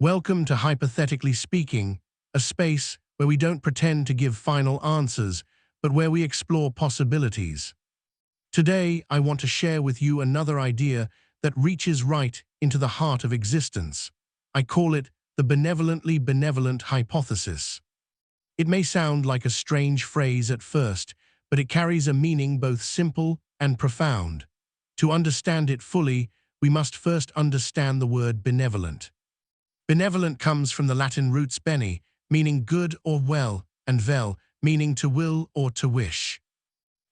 Welcome to Hypothetically Speaking, a space where we don't pretend to give final answers, but where we explore possibilities. Today, I want to share with you another idea that reaches right into the heart of existence. I call it the benevolently benevolent hypothesis. It may sound like a strange phrase at first, but it carries a meaning both simple and profound. To understand it fully, we must first understand the word benevolent. Benevolent comes from the Latin roots bene, meaning good or well, and vel, meaning to will or to wish.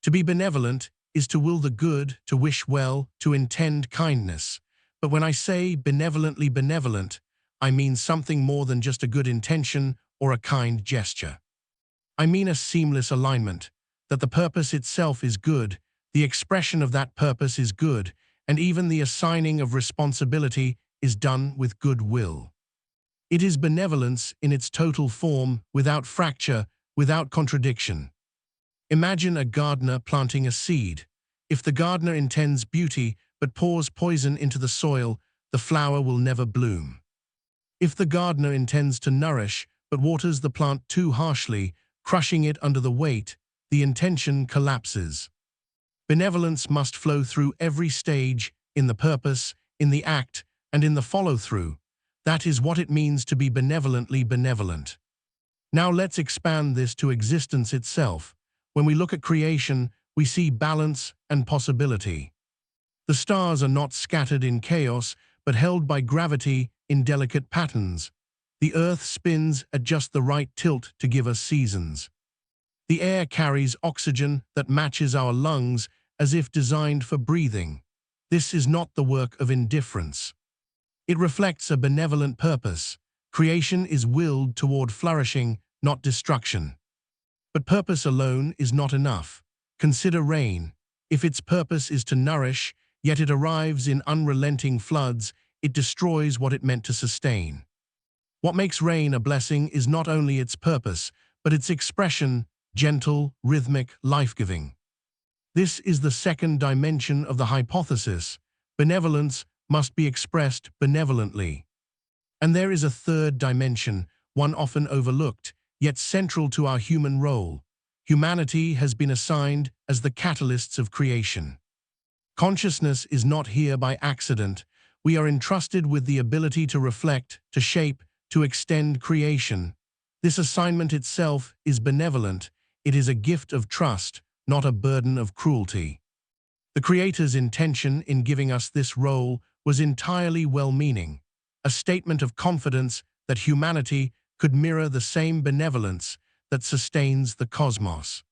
To be benevolent is to will the good, to wish well, to intend kindness. But when I say benevolently benevolent, I mean something more than just a good intention or a kind gesture. I mean a seamless alignment, that the purpose itself is good, the expression of that purpose is good, and even the assigning of responsibility is done with good will. It is benevolence in its total form, without fracture, without contradiction. Imagine a gardener planting a seed. If the gardener intends beauty but pours poison into the soil, the flower will never bloom. If the gardener intends to nourish but waters the plant too harshly, crushing it under the weight, the intention collapses. Benevolence must flow through every stage, in the purpose, in the act, and in the follow-through. That is what it means to be benevolently benevolent. Now let's expand this to existence itself. When we look at creation, we see balance and possibility. The stars are not scattered in chaos, but held by gravity in delicate patterns. The earth spins at just the right tilt to give us seasons. The air carries oxygen that matches our lungs as if designed for breathing. This is not the work of indifference. It reflects a benevolent purpose. Creation is willed toward flourishing, not destruction. But purpose alone is not enough. Consider rain. If its purpose is to nourish, yet it arrives in unrelenting floods, it destroys what it meant to sustain. What makes rain a blessing is not only its purpose, but its expression, gentle, rhythmic, life-giving. This is the second dimension of the hypothesis. Benevolence must be expressed benevolently. And there is a third dimension, one often overlooked, yet central to our human role. Humanity has been assigned as the catalysts of creation. Consciousness is not here by accident. We are entrusted with the ability to reflect, to shape, to extend creation. This assignment itself is benevolent. It is a gift of trust, not a burden of cruelty. The Creator's intention in giving us this role was entirely well-meaning, a statement of confidence that humanity could mirror the same benevolence that sustains the cosmos.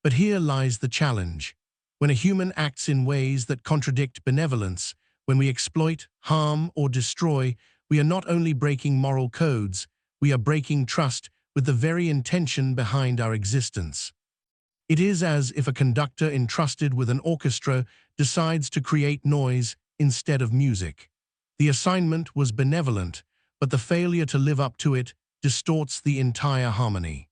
But here lies the challenge. When a human acts in ways that contradict benevolence, when we exploit, harm, or destroy, we are not only breaking moral codes, we are breaking trust with the very intention behind our existence. It is as if a conductor entrusted with an orchestra decides to create noise instead of music. The assignment was benevolent, but the failure to live up to it distorts the entire harmony.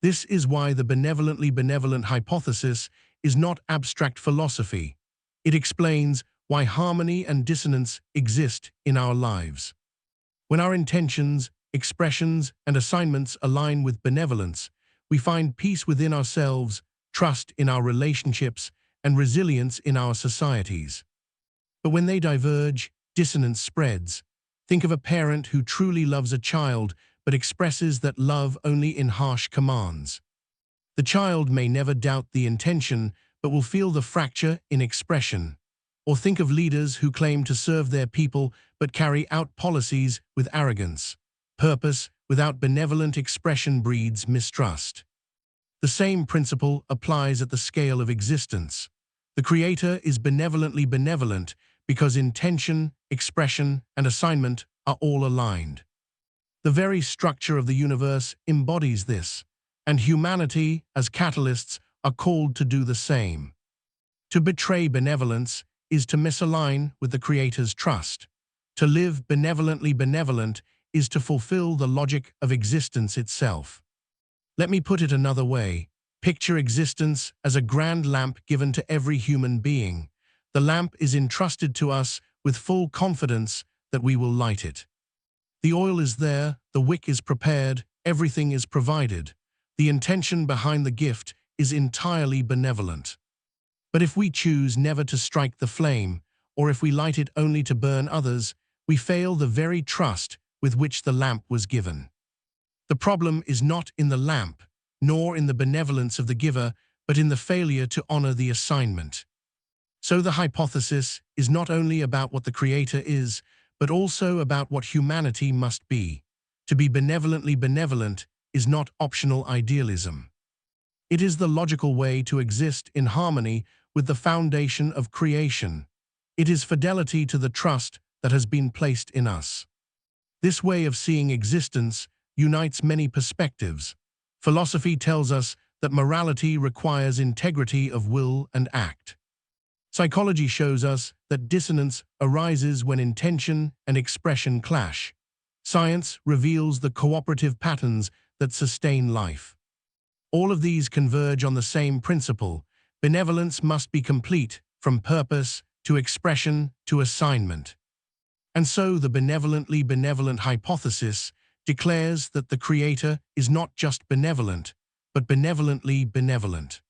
This is why the benevolently benevolent hypothesis is not abstract philosophy. It explains why harmony and dissonance exist in our lives. When our intentions, expressions, and assignments align with benevolence, we find peace within ourselves, trust in our relationships, and resilience in our societies. But when they diverge, dissonance spreads. Think of a parent who truly loves a child but expresses that love only in harsh commands. The child may never doubt the intention but will feel the fracture in expression. Or think of leaders who claim to serve their people but carry out policies with arrogance. Purpose without benevolent expression breeds mistrust. The same principle applies at the scale of existence. The Creator is benevolently benevolent because intention, expression, and assignment are all aligned. The very structure of the universe embodies this, and humanity, as catalysts, are called to do the same. To betray benevolence is to misalign with the Creator's trust. To live benevolently benevolent is to fulfill the logic of existence itself. Let me put it another way. Picture existence as a grand lamp given to every human being. The lamp is entrusted to us with full confidence that we will light it. The oil is there, the wick is prepared, everything is provided. The intention behind the gift is entirely benevolent. But if we choose never to strike the flame, or if we light it only to burn others, we fail the very trust with which the lamp was given. The problem is not in the lamp, nor in the benevolence of the giver, but in the failure to honor the assignment. So the hypothesis is not only about what the Creator is, but also about what humanity must be. To be benevolently benevolent is not optional idealism. It is the logical way to exist in harmony with the foundation of creation. It is fidelity to the trust that has been placed in us. This way of seeing existence unites many perspectives. Philosophy tells us that morality requires integrity of will and act. Psychology shows us that dissonance arises when intention and expression clash. Science reveals the cooperative patterns that sustain life. All of these converge on the same principle: benevolence must be complete, from purpose to expression to assignment. And so the benevolently benevolent hypothesis declares that the Creator is not just benevolent, but benevolently benevolent.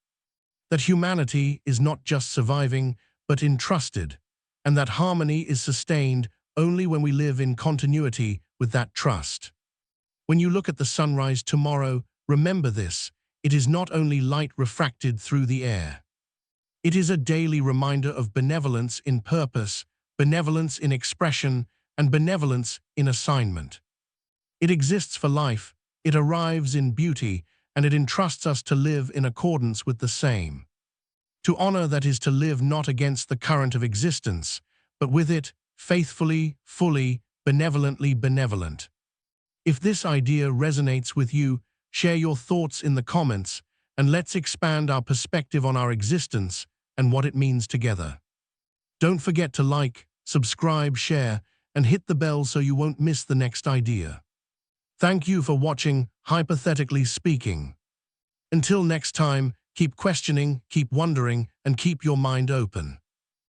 That humanity is not just surviving, but entrusted, and that harmony is sustained only when we live in continuity with that trust. When you look at the sunrise tomorrow, remember this: it is not only light refracted through the air. It is a daily reminder of benevolence in purpose, benevolence in expression, and benevolence in assignment. It exists for life, it arrives in beauty, and it entrusts us to live in accordance with the same. To honor that is to live not against the current of existence, but with it, faithfully, fully, benevolently benevolent. If this idea resonates with you, share your thoughts in the comments, and let's expand our perspective on our existence and what it means together. Don't forget to like, subscribe, share, and hit the bell so you won't miss the next idea. Thank you for watching Hypothetically Speaking. Until next time, keep questioning, keep wondering, and keep your mind open.